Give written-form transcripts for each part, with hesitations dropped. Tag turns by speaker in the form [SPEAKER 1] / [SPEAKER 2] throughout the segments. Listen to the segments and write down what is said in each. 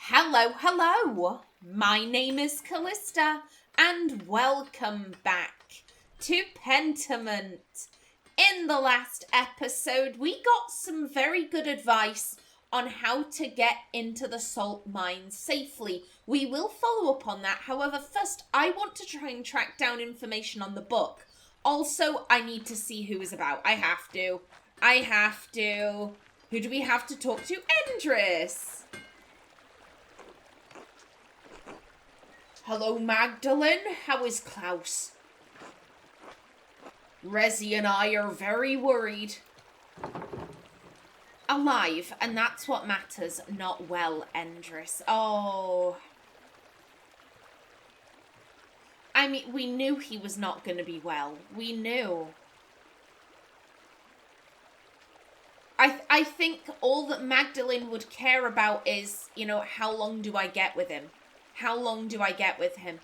[SPEAKER 1] Hello, hello! My name is Callista, and welcome back to Pentiment. In the last episode, we got some very good advice on how to get into the salt mines safely. We will follow up on that. However, first, I want to try and track down information on the book. Also, I need to see who is about. I have to. Who do we have to talk to? Endris! Hello, Magdalene. How is Claus? Resi and I are very worried. Alive, and that's what matters. Not well, Endris. Oh. I mean, we knew he was not going to be well. We knew. I think all that Magdalene would care about is, how long do I get with him? How long do I get with him?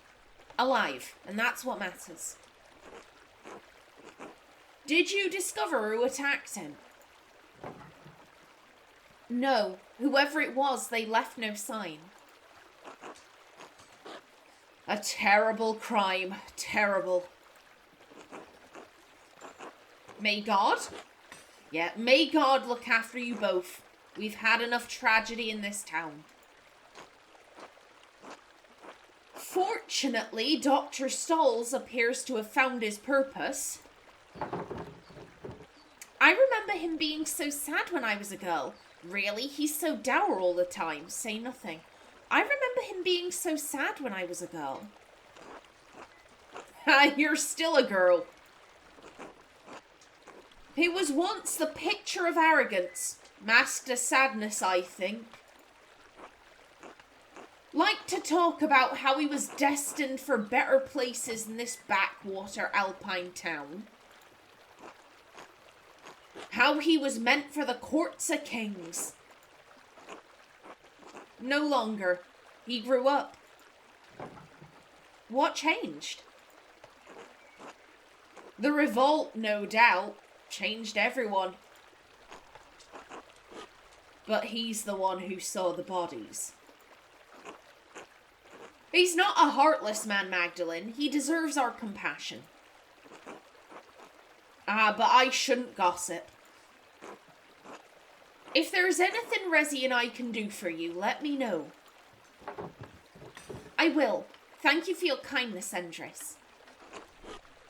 [SPEAKER 1] Alive, and that's what matters. Did you discover who attacked him? No. Whoever it was, they left no sign. A terrible crime. Terrible. May God? Yeah, may God look after you both. We've had enough tragedy in this town. Fortunately, Dr. Stolz appears to have found his purpose. I remember him being so sad when I was a girl. Really? He's so dour all the time. Say nothing. I remember him being so sad when I was a girl. You're still a girl. He was once the picture of arrogance, masked as sadness, I think. Liked to talk about how he was destined for better places in this backwater alpine town. How he was meant for the courts of kings. No longer. He grew up. What changed? The revolt, no doubt, changed everyone. But he's the one who saw the bodies. He's not a heartless man, Magdalene. He deserves our compassion. But I shouldn't gossip. If there's anything Resi and I can do for you, let me know. I will. Thank you for your kindness, Endris.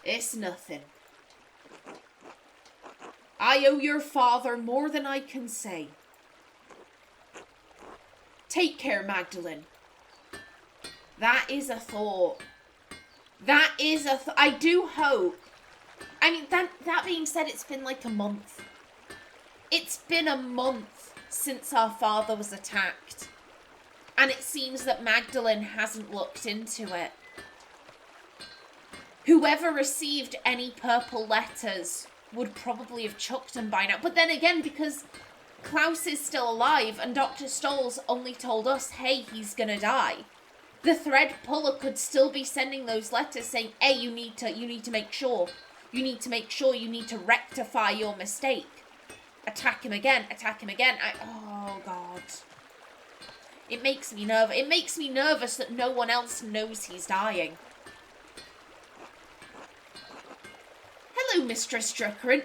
[SPEAKER 1] It's nothing. I owe your father more than I can say. Take care, Magdalene. That is a thought. I do hope. I mean, that being said, it's been like a month. It's been a month since our father was attacked. And it seems that Magdalene hasn't looked into it. Whoever received any purple letters would probably have chucked them by now. But then again, because Claus is still alive and Dr. Stolz only told us, hey, he's gonna die. The thread puller could still be sending those letters saying, hey, you need to make sure. You need to rectify your mistake. Attack him again. Oh, God. It makes me nervous. It makes me nervous that no one else knows he's dying. Hello, Mistress Drucker.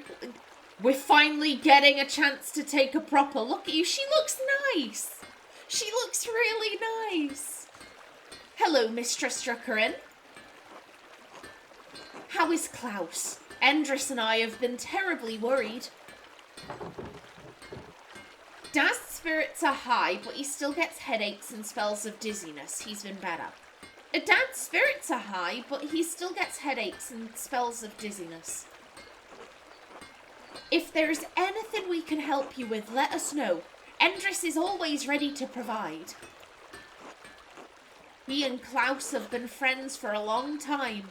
[SPEAKER 1] We're finally getting a chance to take a proper look at you. She looks nice. She looks really nice. Hello, Mistress Drucker. How is Claus? Endris and I have been terribly worried. Dad's spirits are high, but he still gets headaches and spells of dizziness. He's been better. Dad's spirits are high, but he still gets headaches and spells of dizziness. If there's anything we can help you with, let us know. Endris is always ready to provide. He and Claus have been friends for a long time.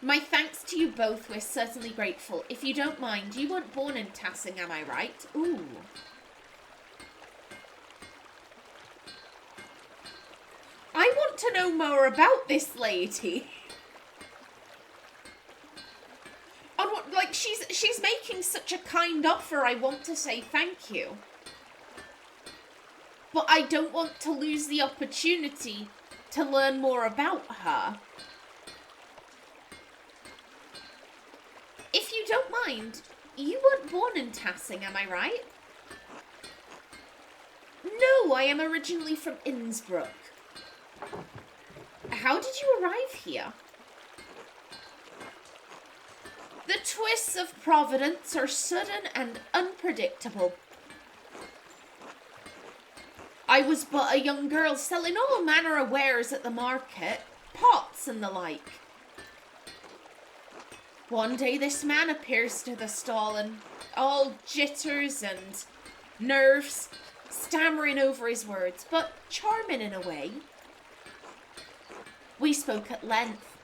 [SPEAKER 1] My thanks to you both, we're certainly grateful. If you don't mind, you weren't born in Tassing, am I right? Ooh. I want to know more about this lady. On what, like, she's making such a kind offer, I want to say thank you. but I don't want to lose the opportunity to learn more about her. If you don't mind, you weren't born in Tassing, am I right? No, I am originally from Innsbruck. How did you arrive here? The twists of Providence are sudden and unpredictable. I was but a young girl selling all manner of wares at the market, pots and the like. One day this man appears to the stall and all jitters and nerves, stammering over his words, but charming in a way. We spoke at length.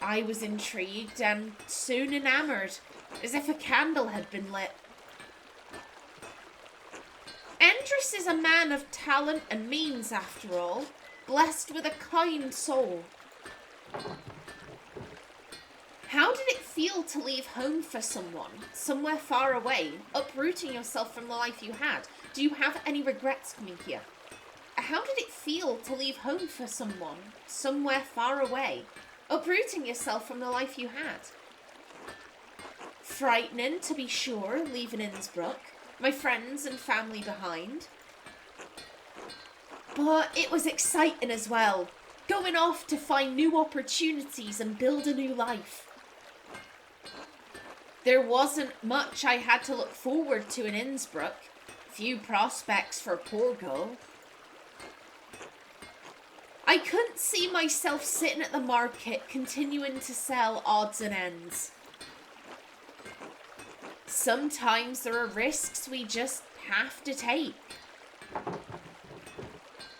[SPEAKER 1] I was intrigued and soon enamoured, as if a candle had been lit. Andrus is a man of talent and means, after all, blessed with a kind soul. How did it feel to leave home for someone, somewhere far away, uprooting yourself from the life you had? Do you have any regrets coming here? How did it feel to leave home for someone, somewhere far away, uprooting yourself from the life you had? Frightening, to be sure, leaving Innsbruck, my friends and family behind. But it was exciting as well, going off to find new opportunities and build a new life. There wasn't much I had to look forward to in Innsbruck, few prospects for a poor girl. I couldn't see myself sitting at the market continuing to sell odds and ends. Sometimes there are risks we just have to take.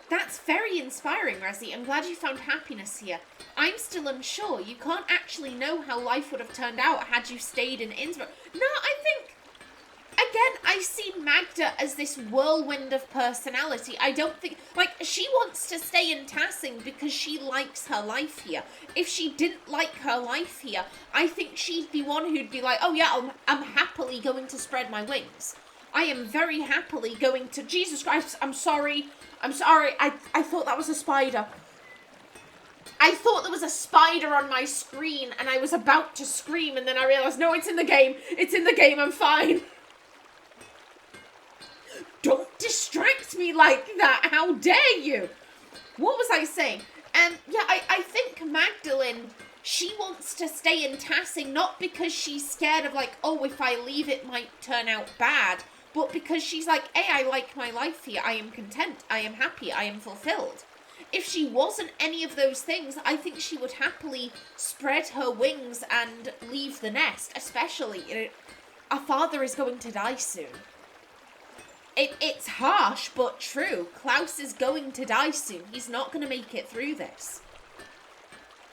[SPEAKER 1] That's very inspiring, Rezzy. I'm glad you found happiness here. I'm still unsure. You can't actually know how life would have turned out had you stayed in Innsbruck. No, I think, again, I see Magda as this whirlwind of personality. I don't think, like, she wants to stay in Tassing because she likes her life here. If she didn't like her life here, I think she'd be one who'd be like, oh yeah, I'm happily going to spread my wings. I am very happily going to, Jesus Christ, I'm sorry, I thought that was a spider. I thought there was a spider on my screen and I was about to scream and then I realised, no, it's in the game, I'm fine. Don't distract me like that, how dare you? What was I saying? Yeah, I think Magdalene, she wants to stay in Tassing not because she's scared of like, oh, if I leave it might turn out bad, but because she's like, hey, I like my life here, I am content, I am happy, I am fulfilled. If she wasn't any of those things, I think she would happily spread her wings and leave the nest, especially, you know, our father is going to die soon. It's harsh, but true. Claus is going to die soon. He's not going to make it through this.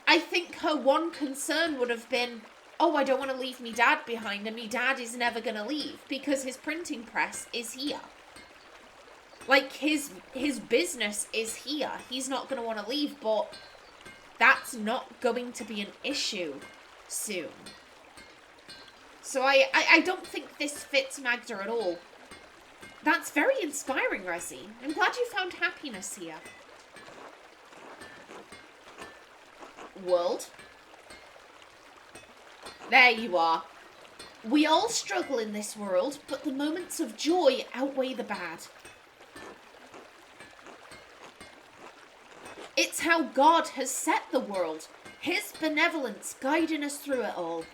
[SPEAKER 1] I think her one concern would have been, oh, I don't want to leave me dad behind, and me dad is never going to leave, because his printing press is here. Like, his business is here. He's not going to want to leave, but that's not going to be an issue soon. So I don't think this fits Magda at all. That's very inspiring, Rezzy. I'm glad you found happiness here. World? There you are. We all struggle in this world, but the moments of joy outweigh the bad. It's how God has set the world, His benevolence guiding us through it all.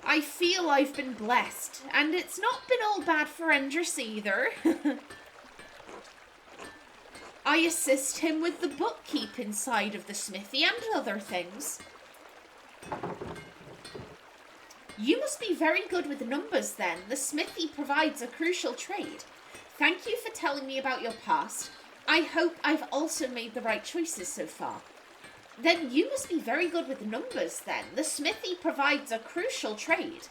[SPEAKER 1] I feel I've been blessed, and it's not been all bad for Andrus either. I assist him with the bookkeeping side of the smithy and other things. You must be very good with numbers then. The smithy provides a crucial trade. Thank you for telling me about your past. I hope I've also made the right choices so far. Then you must be very good with numbers then. The smithy provides a crucial trade.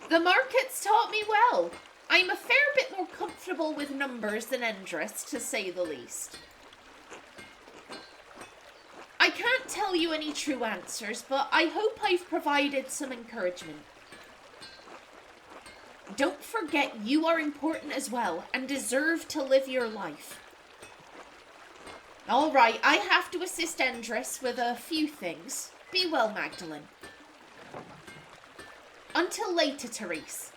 [SPEAKER 1] The market's taught me well. I'm a fair bit more comfortable with numbers than Andrus, to say the least. I can't tell you any true answers, but I hope I've provided some encouragement. Don't forget you are important as well and deserve to live your life. Alright, I have to assist Endris with a few things. Be well, Magdalene. Until later, Therese.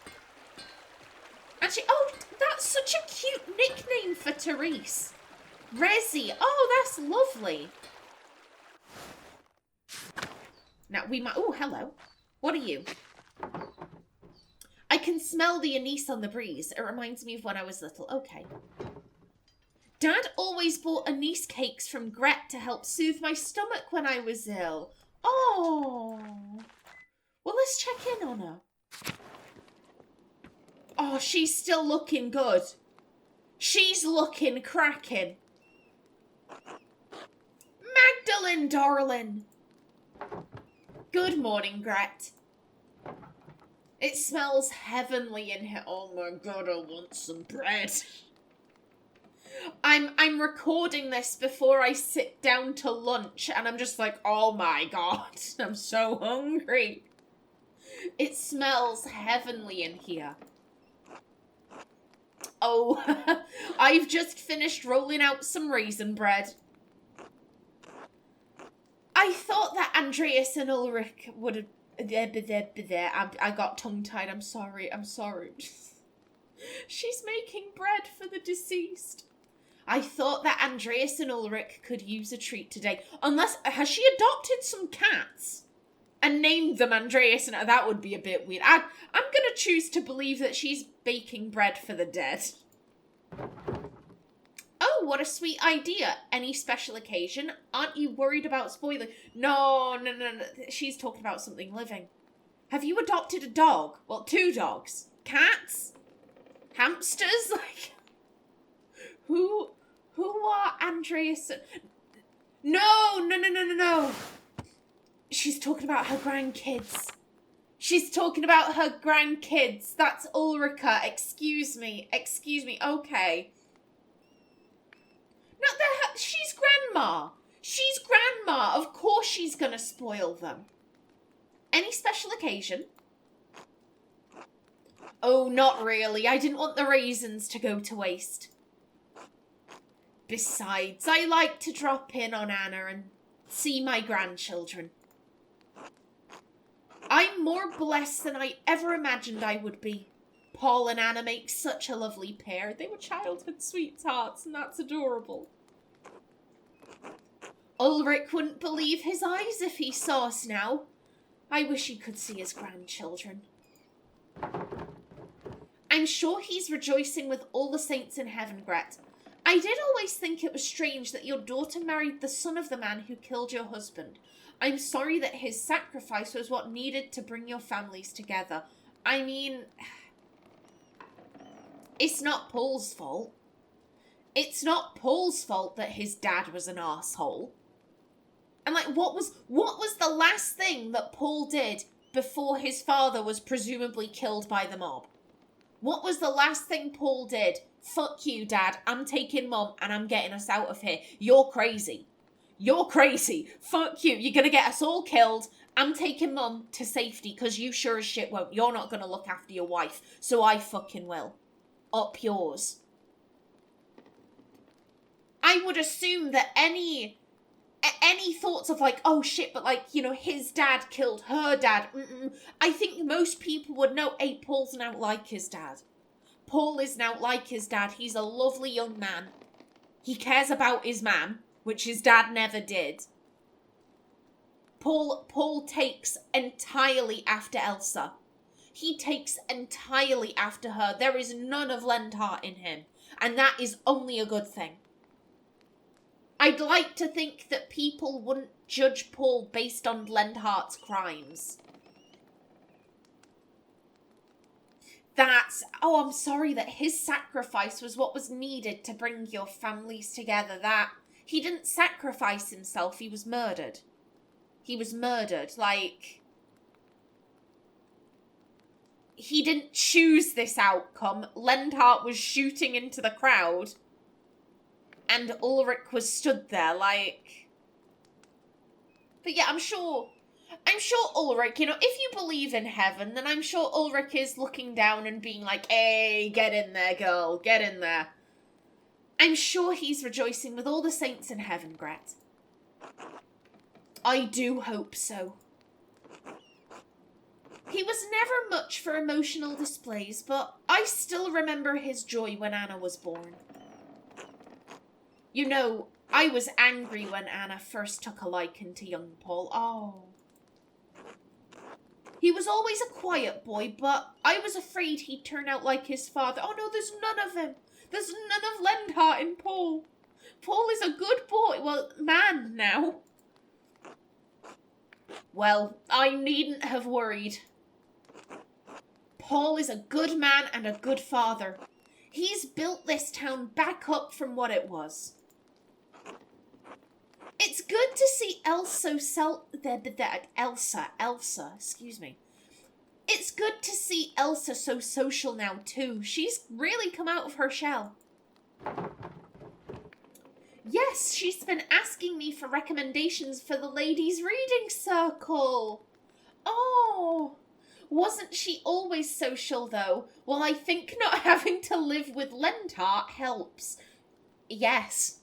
[SPEAKER 1] Actually, oh, that's such a cute nickname for Therese. Resi. Oh, that's lovely. Now, we might... Oh, hello. What are you? I can smell the anise on the breeze. It reminds me of when I was little. Okay. Dad always bought anise cakes from Gret to help soothe my stomach when I was ill. Oh. Well, let's check in on her. Oh, she's still looking good. She's looking cracking. Magdalene, darling. Good morning, Gret. It smells heavenly in here. Oh my god, I want some bread. I'm recording this before I sit down to lunch, and I'm just like, oh my god, I'm so hungry. It smells heavenly in here. Oh, I've just finished rolling out some raisin bread. I thought that Andreas and Ulrich would have... I got tongue-tied. I'm sorry. She's making bread for the deceased. I thought that Andreas and Ulrich could use a treat today. Unless... Has she adopted some cats? And named them Andreas and... That would be a bit weird. I'm going to choose to believe that she's baking bread for the dead. Oh, what a sweet idea. Any special occasion? Aren't you worried about spoiling? No. She's talking about something living. Have you adopted a dog? Well, 2 dogs. Cats? Hamsters? Like, who are Andreas? No. She's talking about her grandkids. That's Ulrika. Excuse me. Okay. No, she's grandma. Of course she's gonna spoil them. Any special occasion? Oh, not really. I didn't want the raisins to go to waste. Besides, I like to drop in on Anna and see my grandchildren. I'm more blessed than I ever imagined I would be. Paul and Anna make such a lovely pair. They were childhood sweethearts, and that's adorable. Ulrich wouldn't believe his eyes if he saw us now. I wish he could see his grandchildren. I'm sure he's rejoicing with all the saints in heaven, Gret. I did always think it was strange that your daughter married the son of the man who killed your husband. I'm sorry that his sacrifice was what needed to bring your families together. I mean, it's not Paul's fault. It's not Paul's fault that his dad was an arsehole. And like, what was the last thing that Paul did before his father was presumably killed by the mob? What was the last thing Paul did? Fuck you, Dad. I'm taking Mum and I'm getting us out of here. You're crazy. Fuck you. You're gonna get us all killed. I'm taking Mum to safety because you sure as shit won't. You're not gonna look after your wife, so I fucking will. Up yours. I would assume that any thoughts of like, oh shit, but like, you know, his dad killed her dad. I think most people would know, hey, Paul's now like his dad. Paul is now like his dad. He's a lovely young man. He cares about his man, which his dad never did. Paul takes entirely after Elsa. He takes entirely after her. There is none of Lendhart in him. And that is only a good thing. I'd like to think that people wouldn't judge Paul based on Lendhart's crimes. I'm sorry that his sacrifice was what was needed to bring your families together. That he didn't sacrifice himself, he was murdered. Like, he didn't choose this outcome. Lendhart was shooting into the crowd. And Ulrich was stood there, like... But yeah, I'm sure I'm sure Ulrich, you know, if you believe in heaven, then I'm sure Ulrich is looking down and being like, hey, get in there, girl, get in there. I'm sure he's rejoicing with all the saints in heaven, Gret. I do hope so. He was never much for emotional displays, but I still remember his joy when Anna was born. You know, I was angry when Anna first took a liking to young Paul. Oh. He was always a quiet boy, but I was afraid he'd turn out like his father. Oh no, there's none of him. There's none of Lendhart in Paul. Paul is a good boy. Well, man now. Well, I needn't have worried. Paul is a good man and a good father. He's built this town back up from what it was. It's good to see Elsa, excuse me. It's good to see Elsa so social now too. She's really come out of her shell. Yes, she's been asking me for recommendations for the ladies' reading circle. Oh, wasn't she always social though? Well, I think not having to live with Lendhart helps. Yes.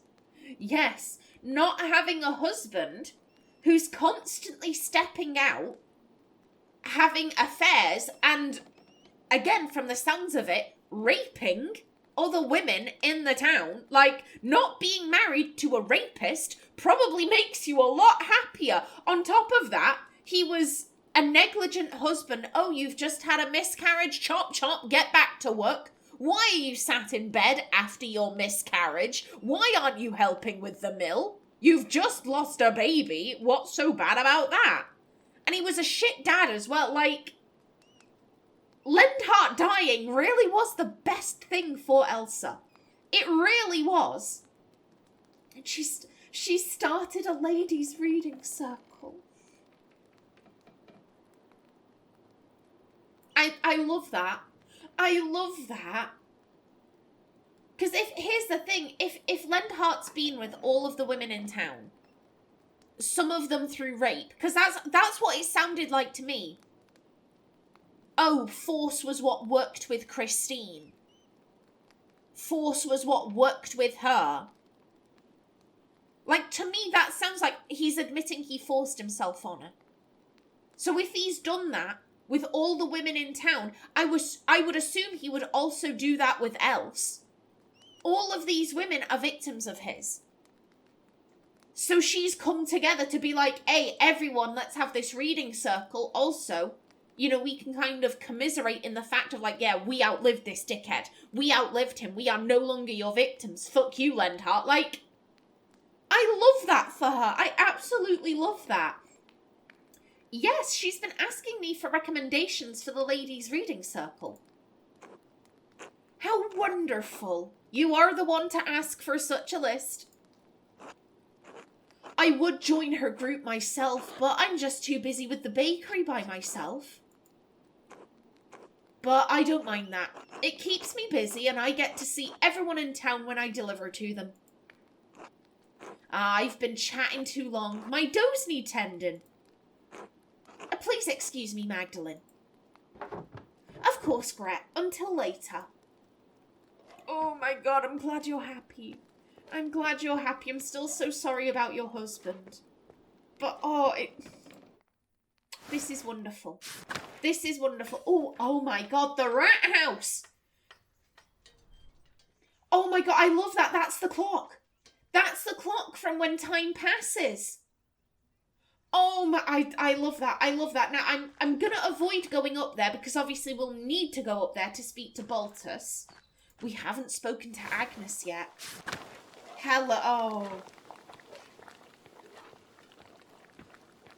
[SPEAKER 1] Not having a husband who's constantly stepping out, having affairs, and, again, from the sounds of it, raping other women in the town. Like, not being married to a rapist probably makes you a lot happier. On top of that, he was a negligent husband. Oh, you've just had a miscarriage? Chop, chop, get back to work. Why are you sat in bed after your miscarriage? Why aren't you helping with the mill? You've just lost a baby. What's so bad about that? And he was a shit dad as well. Like, Lendhart dying really was the best thing for Elsa. It really was. And she started a ladies' reading circle. I love that. I love that. Because here's the thing, if Lendhart's been with all of the women in town, some of them through rape, because that's what it sounded like to me. Oh, force was what worked with Christine. Force was what worked with her. Like, to me, that sounds like he's admitting he forced himself on her. So if he's done that with all the women in town, I would assume he would also do that with Else. All of these women are victims of his. So she's come together to be like, hey, everyone, let's have this reading circle. Also, you know, we can kind of commiserate in the fact of like, yeah, we outlived this dickhead. We outlived him. We are no longer your victims. Fuck you, Lendhart. Like, I love that for her. I absolutely love that. Yes, she's been asking me for recommendations for the ladies' reading circle. How wonderful. You are the one to ask for such a list. I would join her group myself, but I'm just too busy with the bakery by myself. But I don't mind that. It keeps me busy and I get to see everyone in town when I deliver to them. I've been chatting too long. My toes need tending. Please excuse me, Magdalene. Of course, Gret. Until later. Oh my god, I'm glad you're happy. I'm glad you're happy. I'm still so sorry about your husband. But, this is wonderful. This is wonderful. Oh my god, the rat house. Oh my god, I love that. That's the clock. That's the clock from when time passes. Oh my, I love that. I love that. Now, I'm gonna avoid going up there because obviously we'll need to go up there to speak to Baltus. We haven't spoken to Agnes yet. Hello. Oh.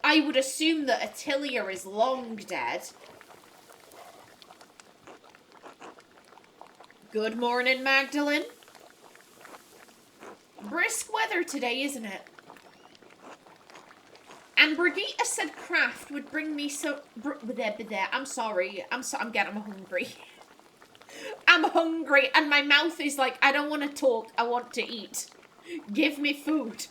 [SPEAKER 1] I would assume that Attilia is long dead. Good morning, Magdalene. Brisk weather today, isn't it? And Brigita said craft would bring me so... I'm sorry. I'm hungry. I'm hungry and my mouth is like, I don't want to talk. I want to eat. Give me food.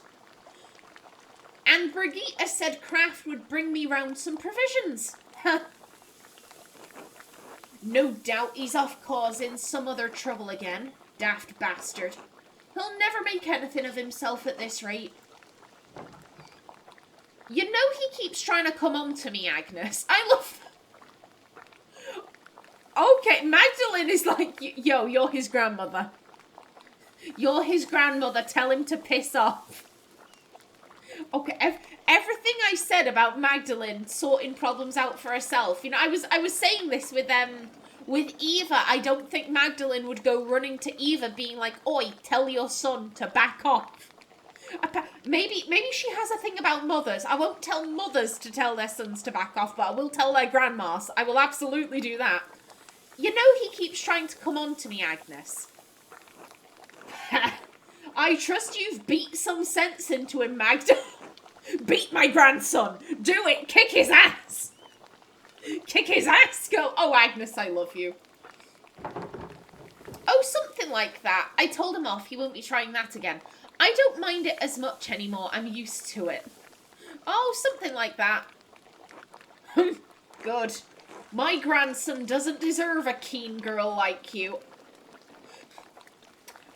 [SPEAKER 1] And Brigita said Kraft would bring me round some provisions. No doubt he's off causing some other trouble again. Daft bastard. He'll never make anything of himself at this rate. You know he keeps trying to come on to me, Agnes. I love... Okay, Magdalene is like, yo, you're his grandmother. You're his grandmother. Tell him to piss off. Okay, everything I said about Magdalene sorting problems out for herself. You know, I was saying this with Eva. I don't think Magdalene would go running to Eva being like, oi, tell your son to back off. Maybe she has a thing about mothers. I won't tell mothers to tell their sons to back off, but I will tell their grandmas. I will absolutely do that. You know he keeps trying to come on to me, Agnes. I trust you've beat some sense into him, Magda. Beat my grandson. Do it. Kick his ass. Kick his ass, girl. Oh, Agnes, I love you. Oh, something like that. I told him off. He won't be trying that again. I don't mind it as much anymore. I'm used to it. Oh, something like that. Good. My grandson doesn't deserve a keen girl like you.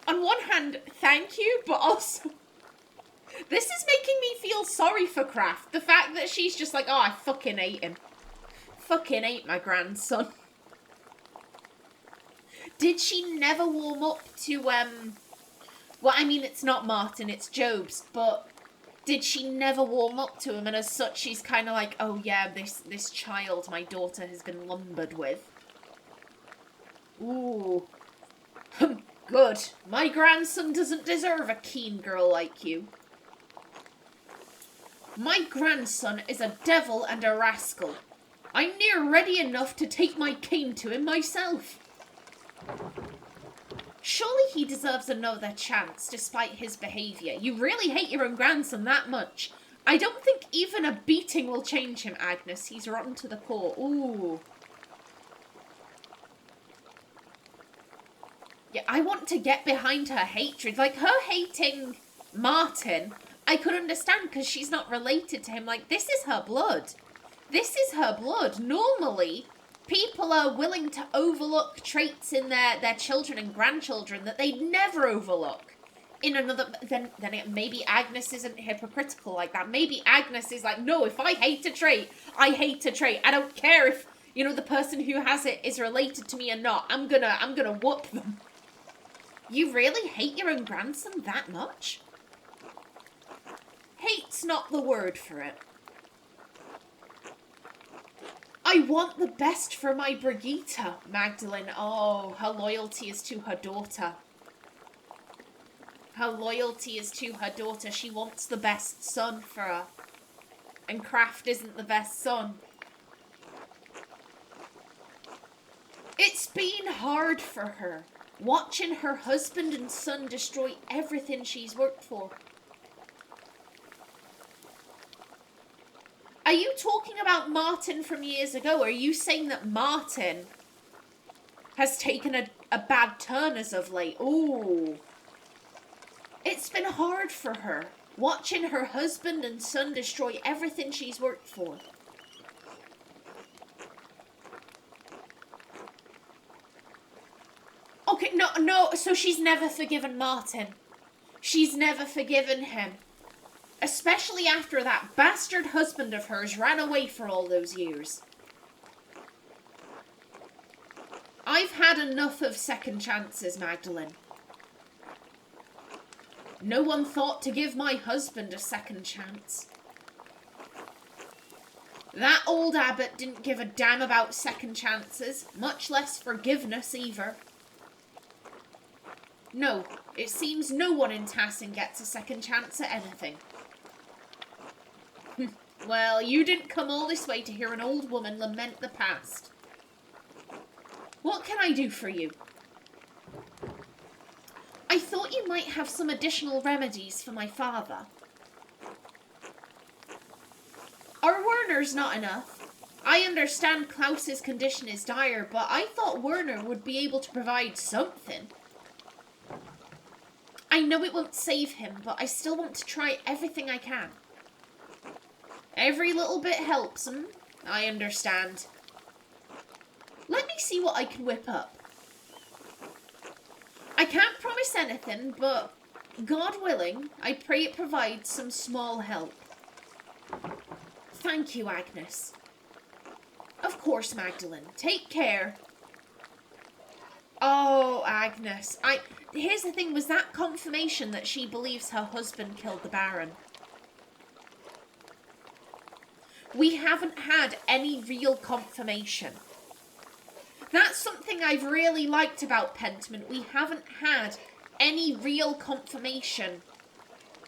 [SPEAKER 1] On one hand, thank you, but also... This is making me feel sorry for Kraft. The fact that she's just like, oh, I fucking hate him. Fucking hate my grandson. Did she never warm up to, well, I mean, it's not Martin, it's Job's, but did she never warm up to him? And as such, she's kind of like, oh yeah, this child my daughter has been lumbered with. Ooh. Good. My grandson doesn't deserve a keen girl like you. My grandson is a devil and a rascal. I'm near ready enough to take my cane to him myself. Surely he deserves another chance, despite his behaviour. You really hate your own grandson that much. I don't think even a beating will change him, Agnes. He's rotten to the core. Ooh. Yeah, I want to get behind her hatred. Like, her hating Martin, I could understand because she's not related to him. Like, this is her blood. This is her blood. Normally, people are willing to overlook traits in their children and grandchildren that they'd never overlook in another... Then maybe Agnes isn't hypocritical like that. Maybe Agnes is like, no, if I hate a trait, I hate a trait. I don't care if, you know, the person who has it is related to me or not. I'm gonna whoop them. You really hate your own grandson that much? Hate's not the word for it. I want the best for my Brigita, Magdalene. Oh, her loyalty is to her daughter. Her loyalty is to her daughter. She wants the best son for her. And Kraft isn't the best son. It's been hard for her, watching her husband and son destroy everything she's worked for. Are you talking about Martin from years ago? Or are you saying that Martin has taken a bad turn as of late? Ooh. It's been hard for her, watching her husband and son destroy everything she's worked for. Okay, no, so she's never forgiven Martin. She's never forgiven him. Especially after that bastard husband of hers ran away for all those years. I've had enough of second chances, Magdalene. No one thought to give my husband a second chance. That old abbot didn't give a damn about second chances, much less forgiveness either. No, it seems no one in Tassin gets a second chance at anything. Well, you didn't come all this way to hear an old woman lament the past. What can I do for you? I thought you might have some additional remedies for my father. Our Werner's not enough. I understand Klaus's condition is dire, but I thought Werner would be able to provide something. I know it won't save him, but I still want to try everything I can. Every little bit helps him. I understand. Let me see what I can whip up. I can't promise anything, but God willing, I pray it provides some small help. Thank you, Agnes. Of course, Magdalene. Take care. Oh, Agnes. Here's the thing, was that confirmation that she believes her husband killed the Baron? We haven't had any real confirmation. That's something I've really liked about Pentiment. We haven't had any real confirmation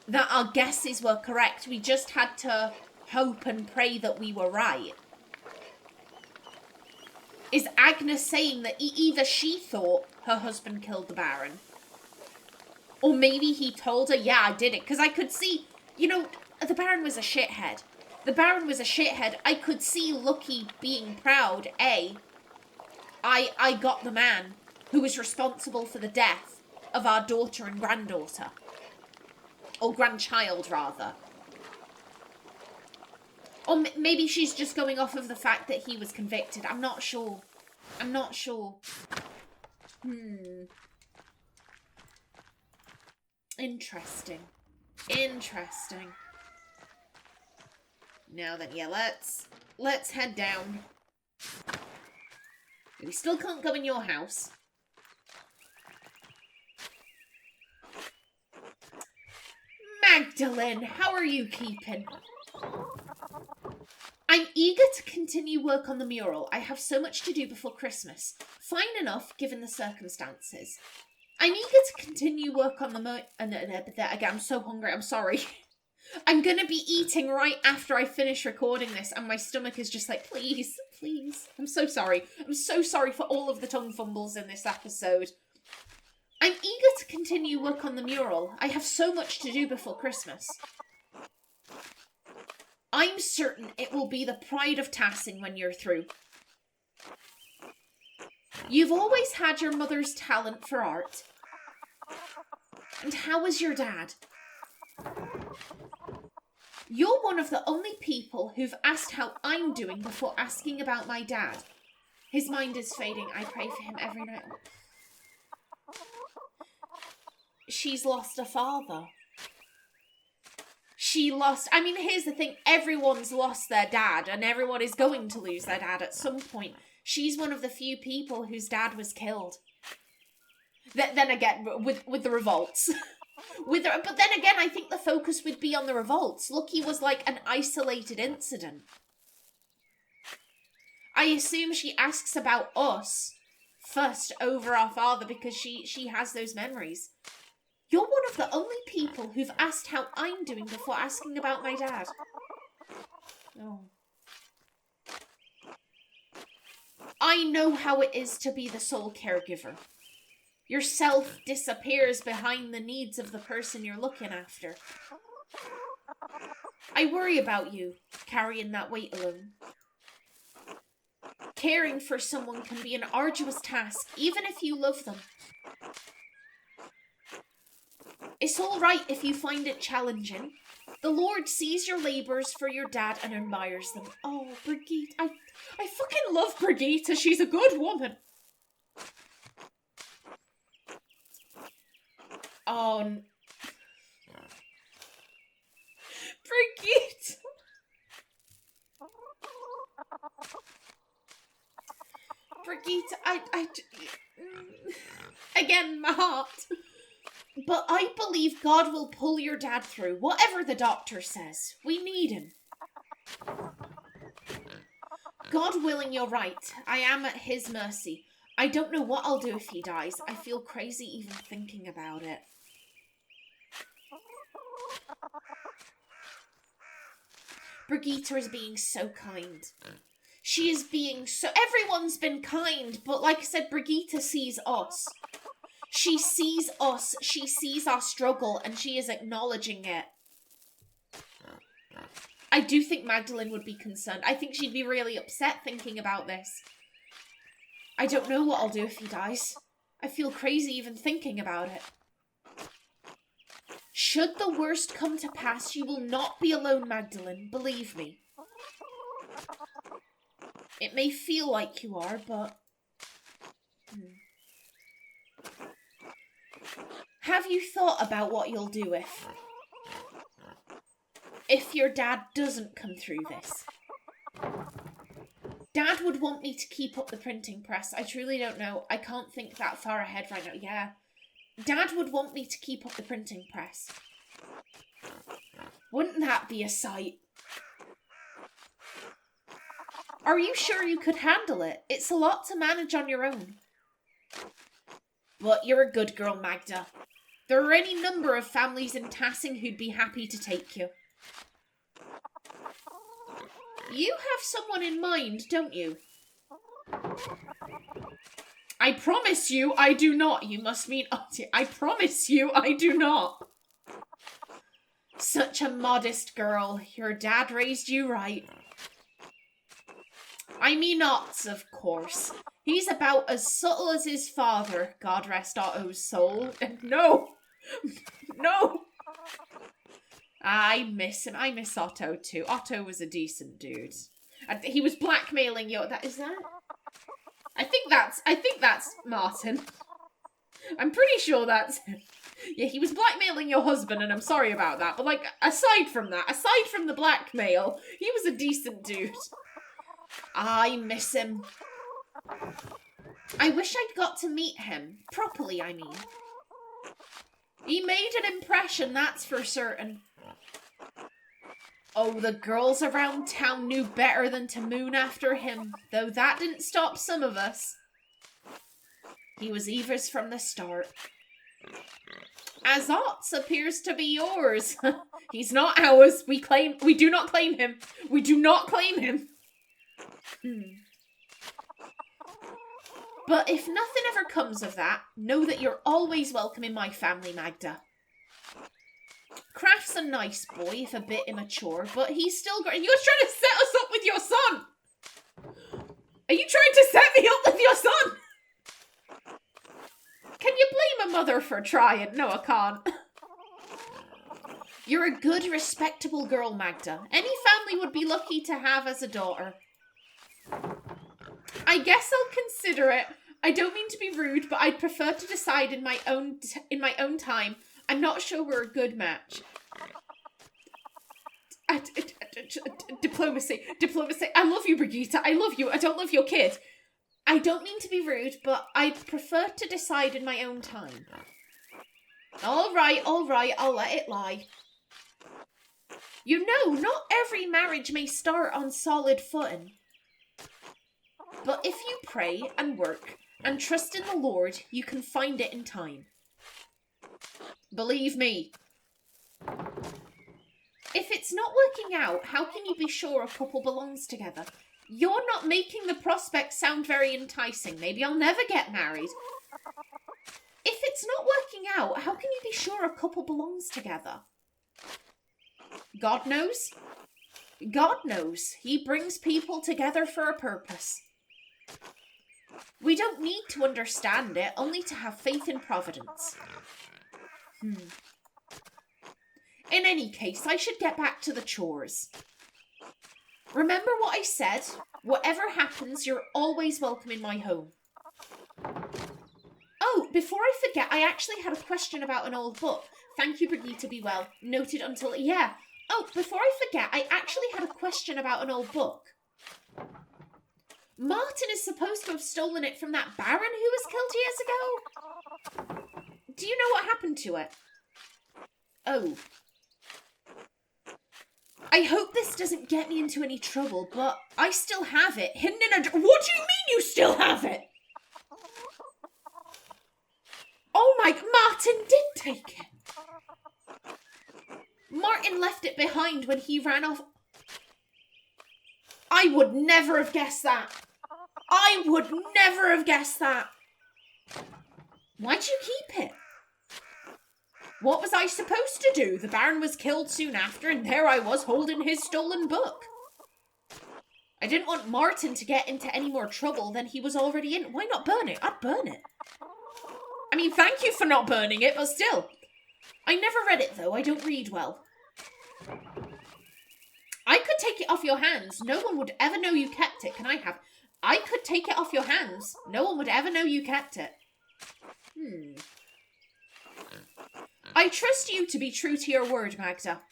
[SPEAKER 1] that our guesses were correct. We just had to hope and pray that we were right. Is Agnes saying that either she thought her husband killed the Baron, or maybe he told her, yeah, I did it? Because I could see, you know, the Baron was a shithead. The Baron was a shithead. I could see Lucky being proud, I got the man who was responsible for the death of our daughter and granddaughter. Or grandchild, rather. Or maybe she's just going off of the fact that he was convicted. I'm not sure. I'm not sure. Interesting. Interesting. Now then, yeah, let's head down. We still can't go in your house. Magdalene, how are you keeping? I'm eager to continue work on the mural. I have so much to do before Christmas. Fine enough, given the circumstances. I'm eager to continue work on the again, I'm so hungry, I'm sorry. I'm gonna be eating right after I finish recording this, and my stomach is just like, please, please. I'm so sorry. I'm so sorry for all of the tongue fumbles in this episode. I'm eager to continue work on the mural. I have so much to do before Christmas. I'm certain it will be the pride of Tassin when you're through. You've always had your mother's talent for art. And how is your dad? You're one of the only people who've asked how I'm doing before asking about my dad. His mind is fading. I pray for him every night. She's lost a father. I mean, here's the thing. Everyone's lost their dad, and everyone is going to lose their dad at some point. She's one of the few people whose dad was killed. Then again, with the revolts. But then again, I think the focus would be on the revolts. Lucky was like an isolated incident. I assume she asks about us first over our father because she has those memories. You're one of the only people who've asked how I'm doing before asking about my dad. Oh. I know how it is to be the sole caregiver. Yourself disappears behind the needs of the person you're looking after. I worry about you, carrying that weight alone. Caring for someone can be an arduous task, even if you love them. It's all right if you find it challenging. The Lord sees your labours for your dad and admires them. Oh, Brigita. I fucking love Brigita. She's a good woman. Oh. Brigita. Brigita, again, my heart. But I believe God will pull your dad through, whatever the doctor says. We need him. God willing, you're right. I am at his mercy. I don't know what I'll do if he dies. I feel crazy even thinking about it. Brigita is being so kind. She is being so... Everyone's been kind, but like I said, Brigita sees us. She sees us, she sees our struggle, and she is acknowledging it. I do think Magdalene would be concerned. I think she'd be really upset thinking about this. I don't know what I'll do if he dies. I feel crazy even thinking about it. Should the worst come to pass, you will not be alone, Magdalene. Believe me. It may feel like you are, but... Have you thought about what you'll do if your dad doesn't come through this? Dad would want me to keep up the printing press. I truly don't know. I can't think that far ahead right now. Yeah. Dad would want me to keep up the printing press. Wouldn't that be a sight? Are you sure you could handle it? It's a lot to manage on your own. But you're a good girl, Magda. There are any number of families in Tassing who'd be happy to take you. You have someone in mind, don't you? I promise you I do not. You must mean Auntie. I promise you I do not. Such a modest girl. Your dad raised you right. I mean Otts, of course. He's about as subtle as his father, God rest Otto's soul. No! No! I miss him. I miss Otto too. Otto was a decent dude. He was blackmailing you. Is that? I think that's Martin. I'm pretty sure that's him. Yeah, he was blackmailing your husband, and I'm sorry about that. But, like, aside from the blackmail, he was a decent dude. I miss him. I wish I'd got to meet him. Properly, I mean. He made an impression, that's for certain. Oh, the girls around town knew better than to moon after him, though that didn't stop some of us. He was Eva's from the start. As Otts appears to be yours. He's not ours. We do not claim him. We do not claim him. But if nothing ever comes of that, know that you're always welcome in my family, Magda. Kraft's a nice boy, if a bit immature, but he's still great. You're trying to set us up with your son! Are you trying to set me up with your son? Can you blame a mother for trying? No, I can't. You're a good, respectable girl, Magda. Any family would be lucky to have as a daughter. I guess I'll consider it. I don't mean to be rude, but I'd prefer to decide in my own time. I'm not sure we're a good match. Diplomacy. I love you, Brigita. I love you. I don't love your kid. I don't mean to be rude, but I'd prefer to decide in my own time. All right, I'll let it lie. You know, not every marriage may start on solid footing. But if you pray and work and trust in the Lord, you can find it in time. Believe me. If it's not working out, how can you be sure a couple belongs together? You're not making the prospect sound very enticing. Maybe I'll never get married. If it's not working out, how can you be sure a couple belongs together? God knows. God knows. He brings people together for a purpose. We don't need to understand it, only to have faith in Providence. In any case, I should get back to the chores. Remember what I said? Whatever happens, you're always welcome in my home. Oh, before I forget, I actually had a question about an old book. Thank you, Brigita, be well. Noted until... Yeah. Oh, before I forget, I actually had a question about an old book. Martin is supposed to have stolen it from that baron who was killed years ago. Do you know what happened to it? Oh. I hope this doesn't get me into any trouble, but I still have it, hidden in a... What do you mean you still have it? Oh my... Martin did take it. Martin left it behind when he ran off. I would never have guessed that. I would never have guessed that. Why'd you keep it? What was I supposed to do? The Baron was killed soon after, and there I was holding his stolen book. I didn't want Martin to get into any more trouble than he was already in. Why not burn it? I'd burn it. I mean, thank you for not burning it, but still. I never read it, though. I don't read well. I could take it off your hands. No one would ever know you kept it. Can I have... I could take it off your hands. No one would ever know you kept it. I trust you to be true to your word, Magda.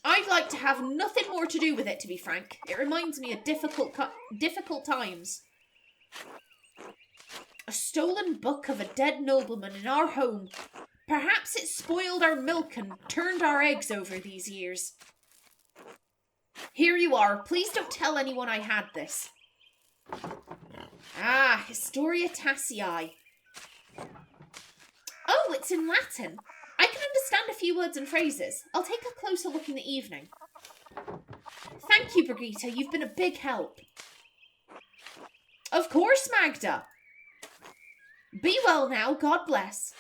[SPEAKER 1] I'd like to have nothing more to do with it, to be frank. It reminds me of difficult times. A stolen book of a dead nobleman in our home. Perhaps it spoiled our milk and turned our eggs over these years. Here you are. Please don't tell anyone I had this. Ah, Historia Tassii. Oh, it's in Latin. I can understand a few words and phrases. I'll take a closer look in the evening. Thank you, Brigita. You've been a big help. Of course, Magda. Be well now. God bless.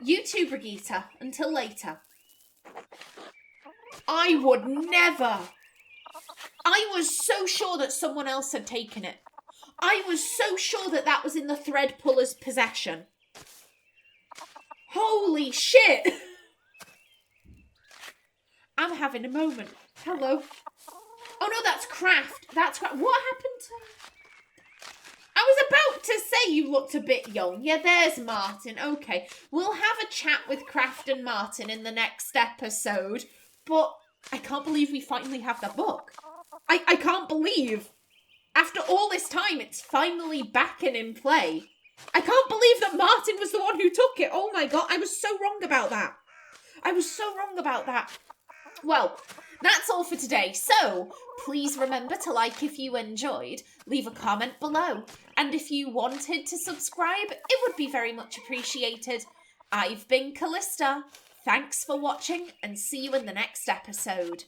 [SPEAKER 1] You too, Brigita. Until later. I would never. I was so sure that someone else had taken it. I was so sure that that was in the thread puller's possession. Holy shit! I'm having a moment. Hello. Oh no, that's Craft. That's Craft. What happened to... I was about to say you looked a bit young. Yeah, there's Martin. Okay. We'll have a chat with Craft and Martin in the next episode. But I can't believe we finally have that book. I can't believe. After all this time, it's finally back and in play. I can't believe that Martin was the one who took it. Oh my god, I was so wrong about that. I was so wrong about that. Well, that's all for today. So, please remember to like if you enjoyed, leave a comment below. And if you wanted to subscribe, it would be very much appreciated. I've been Callista. Thanks for watching and see you in the next episode.